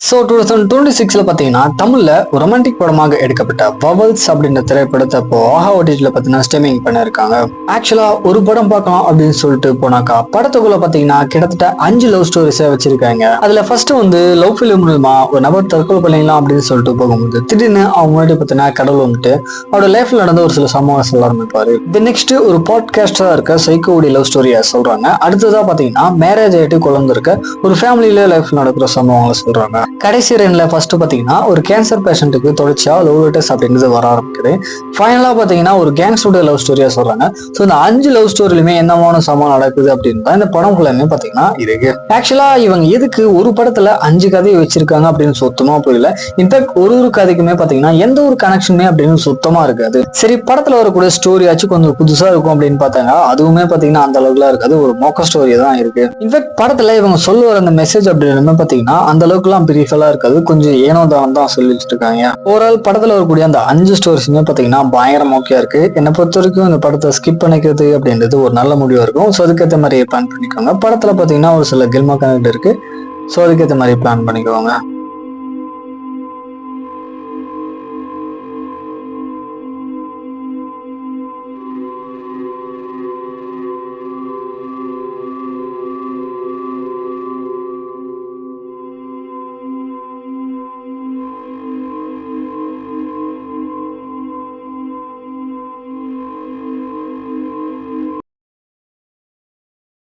So 2026 பார்த்தீங்கன்னா தமிழ்ல ஒரு ரொமான்டிக் படமாக எடுக்கப்பட்ட பவல்ஸ் அப்படின்ற திரைப்படத்தை இப்போ ஆஹா ஓடிடியில் பார்த்தீங்கன்னா ஸ்ட்ரீமிங் பண்ணியிருக்காங்க. ஆக்சுவலா ஒரு படம் பார்க்கலாம் அப்படின்னு சொல்லிட்டு போனாக்கா படத்துக்குள்ள பார்த்தீங்கன்னா கிட்டத்தட்ட 5 லவ் ஸ்டோரிஸை வச்சிருக்காங்க. அதுல ஃபர்ஸ்ட் வந்து லவ் ஃபிலிம் மூலமா ஒரு நபர் தற்கொலை பண்ணிக்கலாம் அப்படின்னு சொல்லிட்டு போகும்போது திடீர்னு அவங்க முன்னாடி பார்த்தீங்கன்னா கடவுள் வந்துட்டு அவரோட லைஃப்ல நடந்த ஒரு சில சம்பவம் சொல்ல ஆரம்பிப்பாரு. நெக்ஸ்ட் ஒரு பாட்காஸ்டா இருக்க சைக்கோவுடைய லவ் ஸ்டோரியா சொல்றாங்க. அடுத்ததா பார்த்தீங்கன்னா மேரேஜ் ஆகிட்டு குழந்தை இருக்க ஒரு ஃபேமிலியில லைஃப்ல நடக்கிற சம்பவங்களை சொல்றாங்க. கடைசி ரெண்டுல ஃபர்ஸ்ட் பாத்தீங்கன்னா ஒரு கேன்சர் பேஷண்ட்டுக்கு தொடர்ச்சியா லவ் லெட்டர்ஸ் அப்படிங்கிறது வர ஆரம்பிக்குது. ஃபைனலா பாத்தீங்கன்னா ஒரு கேங்ஸ்டருடைய லவ் ஸ்டோரியா சொல்றாங்க. ஸோ இந்த 5 லவ் ஸ்டோரிலுமே என்னமான சம்பவம் நடக்குது அப்படின்னு இந்த படம் ஃபுல்லாமே பாத்தீங்கன்னா இருக்கு. ஆக்சுவலா இவங்க எதுக்கு ஒரு படத்துல 5 கதையை வச்சிருக்காங்க அப்படின்னு சுத்தமா புரியல. இன்ஃபேக்ட் ஒரு கதைக்குமே பாத்தீங்கன்னா எந்த ஒரு கனெக்ஷனுமே அப்படின்னு சுத்தமா இருக்காது. சரி படத்துல வரக்கூடிய ஸ்டோரியாச்சும் கொஞ்சம் புதுசா இருக்கும் அப்படின்னு பார்த்தாங்க. அதுவுமே பாத்தீங்கன்னா அந்த அளவுக்குலாம் இருக்காது. ஒரு மொக்க ஸ்டோரி தான் இருக்கு. இன்ஃபேக்ட் படத்துல இவங்க சொல்ல வர அந்த மெசேஜ் அப்படின்னு பாத்தீங்கன்னா அந்த அளவுக்கு எல்லாம் பிரீஃபலா இருக்காது. கொஞ்சம் ஏனோ தான் சொல்லி வச்சிருக்காங்க. ஓவரால் படத்துல வரக்கூடிய அந்த 5 ஸ்டோரிஸுமே பாத்தீங்கன்னா பயங்கர மோக்கியா இருக்கு. என்னை பொறுத்த வரைக்கும் இந்த படத்தை ஸ்கிப் பண்ணிக்கிறது அப்படின்றது ஒரு நல்ல முடிவா இருக்கும். ஸோ அதுக்கேற்ற மாதிரி பிளான் பண்ணிக்கோங்க. படத்துல பாத்தீங்கன்னா ஒரு சில கில்மா கனெக்ட் இருக்கு. ஸோ அதுக்கேற்ற மாதிரி பிளான் பண்ணிக்கோங்க.